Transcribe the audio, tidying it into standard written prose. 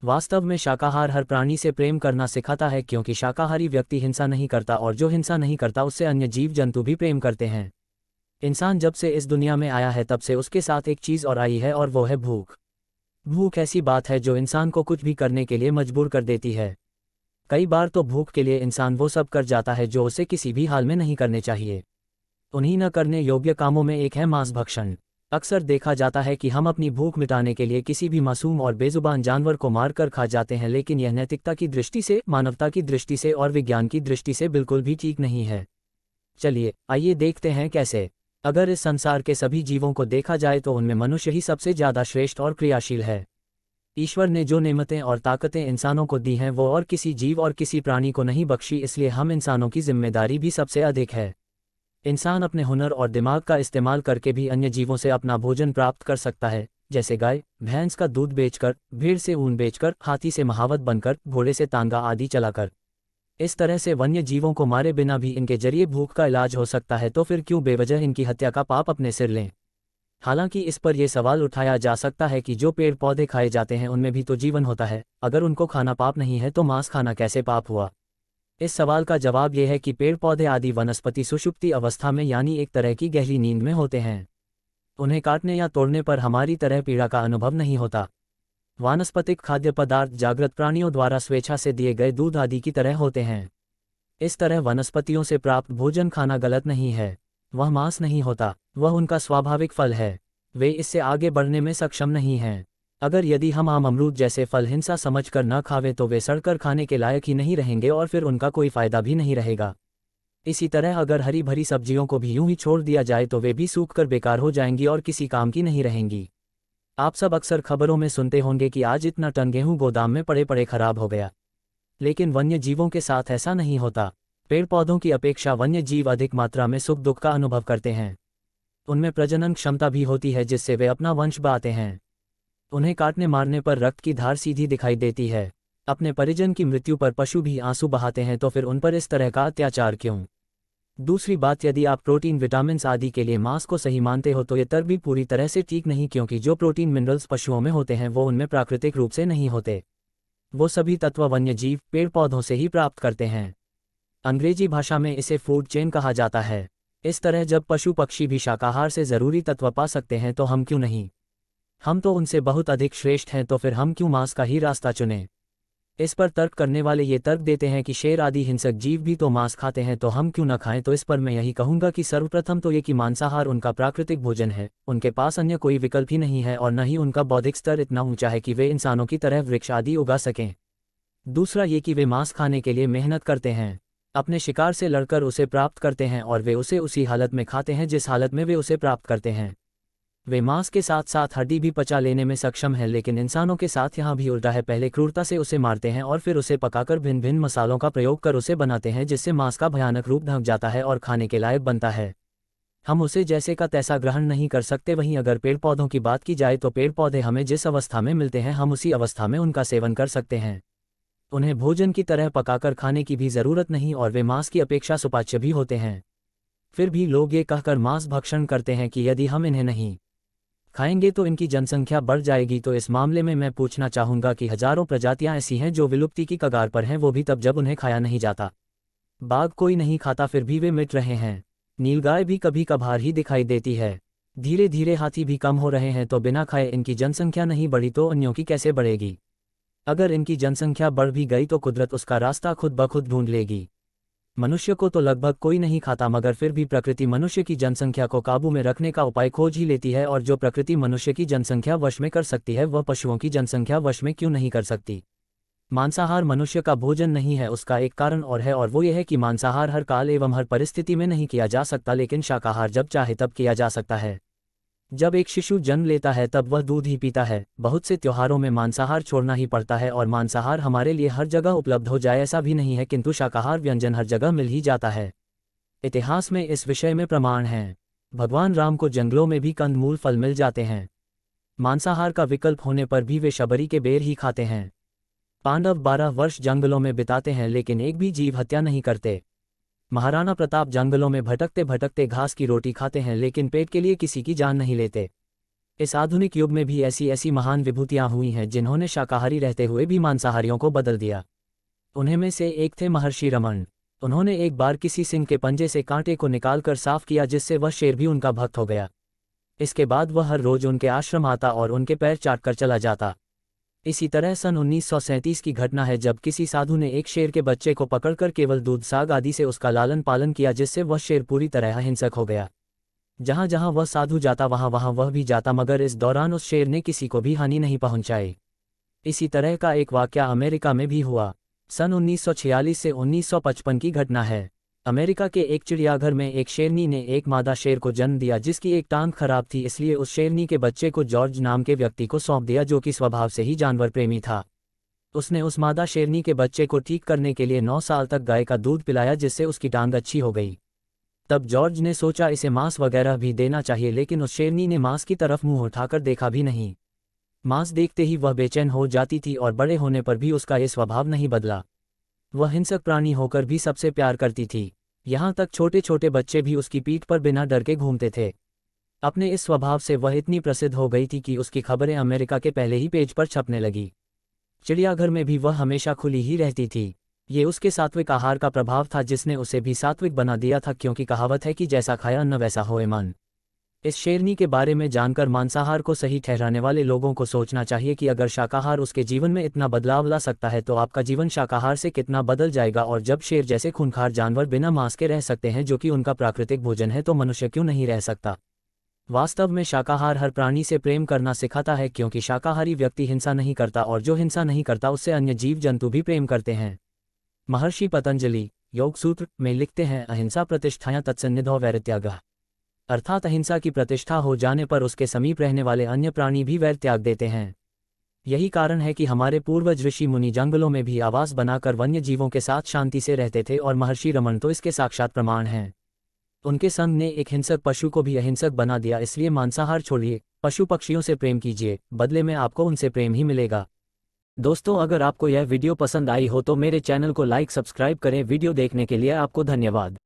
वास्तव में शाकाहार हर प्राणी से प्रेम करना सिखाता है, क्योंकि शाकाहारी व्यक्ति हिंसा नहीं करता और जो हिंसा नहीं करता उससे अन्य जीव जंतु भी प्रेम करते हैं। इंसान जब से इस दुनिया में आया है तब से उसके साथ एक चीज़ और आई है, और वो है भूख। भूख ऐसी बात है जो इंसान को कुछ भी करने के लिए मजबूर कर देती है। कई बार तो भूख के लिए इंसान वो सब कर जाता है जो उसे किसी भी हाल में नहीं करने चाहिए। उन्हीं न करने योग्य कामों में एक है मांस भक्षण। अक्सर देखा जाता है कि हम अपनी भूख मिटाने के लिए किसी भी मासूम और बेजुबान जानवर को मारकर खा जाते हैं, लेकिन यह नैतिकता की दृष्टि से, मानवता की दृष्टि से और विज्ञान की दृष्टि से बिल्कुल भी ठीक नहीं है। चलिए आइए देखते हैं कैसे। अगर इस संसार के सभी जीवों को देखा जाए तो उनमें मनुष्य ही सबसे ज़्यादा श्रेष्ठ और क्रियाशील है। ईश्वर ने जो नेमतें और ताकतें इंसानों को दी हैं वो और किसी जीव और किसी प्राणी को नहीं बख्शी, इसलिए हम इंसानों की जिम्मेदारी भी सबसे अधिक है। इंसान अपने हुनर और दिमाग का इस्तेमाल करके भी अन्य जीवों से अपना भोजन प्राप्त कर सकता है, जैसे गाय भैंस का दूध बेचकर, भेड़ से ऊन बेचकर, हाथी से महावत बनकर, घोड़े से तांगा आदि चलाकर। इस तरह से वन्य जीवों को मारे बिना भी इनके जरिए भूख का इलाज हो सकता है, तो फिर क्यों बेवजह इनकी हत्या का पाप अपने सिर लें। हालांकि इस पर यह सवाल उठाया जा सकता है कि जो पेड़ पौधे खाए जाते हैं उनमें भी तो जीवन होता है, अगर उनको खाना पाप नहीं है तो मांस खाना कैसे पाप हुआ। इस सवाल का जवाब यह है कि पेड़ पौधे आदि वनस्पति सुषुप्ति अवस्था में यानी एक तरह की गहरी नींद में होते हैं। उन्हें काटने या तोड़ने पर हमारी तरह पीड़ा का अनुभव नहीं होता। वानस्पतिक खाद्य पदार्थ जागृत प्राणियों द्वारा स्वेच्छा से दिए गए दूध आदि की तरह होते हैं। इस तरह वनस्पतियों से प्राप्त भोजन खाना गलत नहीं है। वह मांस नहीं होता, वह उनका स्वाभाविक फल है। वे इससे आगे बढ़ने में सक्षम नहीं हैं। अगर यदि हम आम अमरूद जैसे फल हिंसा समझकर न खावें तो वे सड़कर खाने के लायक ही नहीं रहेंगे और फिर उनका कोई फायदा भी नहीं रहेगा। इसी तरह अगर हरी भरी सब्जियों को भी यूं ही छोड़ दिया जाए तो वे भी सूखकर बेकार हो जाएंगी और किसी काम की नहीं रहेंगी। आप सब अक्सर खबरों में सुनते होंगे कि आज इतना टन गेहूं गोदाम में पड़े पड़े खराब हो गया। लेकिन वन्य जीवों के साथ ऐसा नहीं होता। पेड़ पौधों की अपेक्षा वन्य जीव अधिक मात्रा में सुख दुख का अनुभव करते हैं। उनमें प्रजनन क्षमता भी होती है जिससे वे अपना वंश बढ़ाते हैं। उन्हें काटने मारने पर रक्त की धार सीधी दिखाई देती है। अपने परिजन की मृत्यु पर पशु भी आंसू बहाते हैं, तो फिर उन पर इस तरह का अत्याचार क्यों। दूसरी बात, यदि आप प्रोटीन विटामिन्स आदि के लिए मांस को सही मानते हो तो ये तर्क भी पूरी तरह से ठीक नहीं, क्योंकि जो प्रोटीन मिनरल्स पशुओं में होते हैं वो उनमें प्राकृतिक रूप से नहीं होते। वो सभी तत्व वन्य जीव पेड़ पौधों से ही प्राप्त करते हैं। अंग्रेजी भाषा में इसे फूड चेन कहा जाता है। इस तरह जब पशु पक्षी भी शाकाहार से ज़रूरी तत्व पा सकते हैं तो हम क्यों नहीं। हम तो उनसे बहुत अधिक श्रेष्ठ हैं, तो फिर हम क्यों मांस का ही रास्ता चुनें। इस पर तर्क करने वाले ये तर्क देते हैं कि शेर आदि हिंसक जीव भी तो मांस खाते हैं, तो हम क्यों न खाएं। तो इस पर मैं यही कहूँगा कि सर्वप्रथम तो ये कि मांसाहार उनका प्राकृतिक भोजन है, उनके पास अन्य कोई विकल्प ही नहीं है, और न ही उनका बौद्धिक स्तर इतना ऊंचा है कि वे इंसानों की तरह वृक्ष आदि उगा सकें। दूसरा ये कि वे मांस खाने के लिए मेहनत करते हैं, अपने शिकार से लड़कर उसे प्राप्त करते हैं, और वे उसे उसी हालत में खाते हैं जिस हालत में वे उसे प्राप्त करते हैं। वे मांस के साथ साथ हड्डी भी पचा लेने में सक्षम हैं, लेकिन इंसानों के साथ यहाँ भी उल्टा है। पहले क्रूरता से उसे मारते हैं और फिर उसे पकाकर भिन्न भिन्न मसालों का प्रयोग कर उसे बनाते हैं, जिससे मांस का भयानक रूप ढक जाता है और खाने के लायक बनता है। हम उसे जैसे का तैसा ग्रहण नहीं कर सकते। वहीं अगर पेड़ पौधों की बात की जाए तो पेड़ पौधे हमें जिस अवस्था में मिलते हैं हम उसी अवस्था में उनका सेवन कर सकते हैं। उन्हें भोजन की तरह पकाकर खाने की भी ज़रूरत नहीं, और वे मांस की अपेक्षा सुपाच्य भी होते हैं। फिर भी लोग ये कहकर मांस भक्षण करते हैं कि यदि हम इन्हें नहीं खाएंगे तो इनकी जनसंख्या बढ़ जाएगी। तो इस मामले में मैं पूछना चाहूँगा कि हजारों प्रजातियां ऐसी हैं जो विलुप्ति की कगार पर हैं, वो भी तब जब उन्हें खाया नहीं जाता। बाघ कोई नहीं खाता फिर भी वे मिट रहे हैं। नीलगाय भी कभी कभार ही दिखाई देती है। धीरे धीरे हाथी भी कम हो रहे हैं। तो बिना खाए इनकी जनसंख्या नहीं बढ़ी तो अन्यों की कैसे बढ़ेगी। अगर इनकी जनसंख्या बढ़ भी गई तो कुदरत उसका रास्ता खुद ब खुद ढूंढ लेगी। मनुष्य को तो लगभग कोई नहीं खाता, मगर फिर भी प्रकृति मनुष्य की जनसंख्या को काबू में रखने का उपाय खोज ही लेती है, और जो प्रकृति मनुष्य की जनसंख्या वश में कर सकती है वह पशुओं की जनसंख्या वश में क्यों नहीं कर सकती। मांसाहार मनुष्य का भोजन नहीं है, उसका एक कारण और है, और वो यह है कि मांसाहार हर काल एवं हर परिस्थिति में नहीं किया जा सकता, लेकिन शाकाहार जब चाहे तब किया जा सकता है। जब एक शिशु जन्म लेता है तब वह दूध ही पीता है। बहुत से त्योहारों में मांसाहार छोड़ना ही पड़ता है, और मांसाहार हमारे लिए हर जगह उपलब्ध हो जाए ऐसा भी नहीं है, किंतु शाकाहार व्यंजन हर जगह मिल ही जाता है। इतिहास में इस विषय में प्रमाण हैं। भगवान राम को जंगलों में भी कंदमूल फल मिल जाते हैं। मांसाहार का विकल्प होने पर भी वे शबरी के बेर ही खाते हैं। पांडव 12 वर्ष जंगलों में बिताते हैं लेकिन एक भी जीव हत्या नहीं करते। महाराणा प्रताप जंगलों में भटकते भटकते घास की रोटी खाते हैं लेकिन पेट के लिए किसी की जान नहीं लेते। इस आधुनिक युग में भी ऐसी ऐसी महान विभूतियां हुई हैं जिन्होंने शाकाहारी रहते हुए भी मांसाहारियों को बदल दिया। उन्हें में से एक थे महर्षि रमन। उन्होंने एक बार किसी सिंह के पंजे से कांटे को निकालकर साफ किया, जिससे वह शेर भी उनका भक्त हो गया। इसके बाद वह हर रोज उनके आश्रम आता और उनके पैर चाटकर चला जाता। इसी तरह सन 1937 की घटना है जब किसी साधु ने एक शेर के बच्चे को पकड़कर केवल दूध साग आदि से उसका लालन पालन किया, जिससे वह शेर पूरी तरह हिंसक हो गया। जहाँ जहाँ वह साधु जाता वहाँ वहाँ वह भी जाता, मगर इस दौरान उस शेर ने किसी को भी हानि नहीं पहुँचाई। इसी तरह का एक वाक़या अमेरिका में भी हुआ। सन 1946 से 1955 की घटना है। अमेरिका के एक चिड़ियाघर में एक शेरनी ने एक मादा शेर को जन्म दिया, जिसकी एक टांग खराब थी। इसलिए उस शेरनी के बच्चे को जॉर्ज नाम के व्यक्ति को सौंप दिया, जो कि स्वभाव से ही जानवर प्रेमी था। उसने उस मादा शेरनी के बच्चे को ठीक करने के लिए 9 साल तक गाय का दूध पिलाया, जिससे उसकी टांग अच्छी हो गई। तब जॉर्ज ने सोचा इसे मांस वगैरह भी देना चाहिए, लेकिन उस शेरनी ने मांस की तरफ मुंह उठाकर देखा भी नहीं। मांस देखते ही वह बेचैन हो जाती थी और बड़े होने पर भी उसका ये स्वभाव नहीं बदला। वह हिंसक प्राणी होकर भी सबसे प्यार करती थी। यहाँ तक छोटे छोटे बच्चे भी उसकी पीठ पर बिना डर के घूमते थे। अपने इस स्वभाव से वह इतनी प्रसिद्ध हो गई थी कि उसकी खबरें अमेरिका के पहले ही पेज पर छपने लगी। चिड़ियाघर में भी वह हमेशा खुली ही रहती थी। ये उसके सात्विक आहार का प्रभाव था जिसने उसे भी सात्विक बना दिया था, क्योंकि कहावत है कि जैसा खाया अन्न वैसा होए मन। इस शेरनी के बारे में जानकर मांसाहार को सही ठहराने वाले लोगों को सोचना चाहिए कि अगर शाकाहार उसके जीवन में इतना बदलाव ला सकता है तो आपका जीवन शाकाहार से कितना बदल जाएगा। और जब शेर जैसे खूंखार जानवर बिना मांस के रह सकते हैं, जो कि उनका प्राकृतिक भोजन है, तो मनुष्य क्यों नहीं रह सकता। वास्तव में शाकाहार हर प्राणी से प्रेम करना सिखाता है, क्योंकि शाकाहारी व्यक्ति हिंसा नहीं करता और जो हिंसा नहीं करता उससे अन्य जीव जंतु भी प्रेम करते हैं। महर्षि पतंजलि योग सूत्र में लिखते हैं, अहिंसा प्रतिष्ठायां तत्सन्निधौ वैरत्यागः, अर्थात अहिंसा की प्रतिष्ठा हो जाने पर उसके समीप रहने वाले अन्य प्राणी भी वैर त्याग देते हैं। यही कारण है कि हमारे पूर्वज ऋषि मुनि जंगलों में भी आवास बनाकर वन्य जीवों के साथ शांति से रहते थे, और महर्षि रमन तो इसके साक्षात प्रमाण हैं। उनके संग ने एक हिंसक पशु को भी अहिंसक बना दिया। इसलिए मांसाहार छोड़िए, पशु पक्षियों से प्रेम कीजिए, बदले में आपको उनसे प्रेम ही मिलेगा। दोस्तों, अगर आपको यह वीडियो पसंद आई हो तो मेरे चैनल को लाइक सब्सक्राइब करें। वीडियो देखने के लिए आपको धन्यवाद।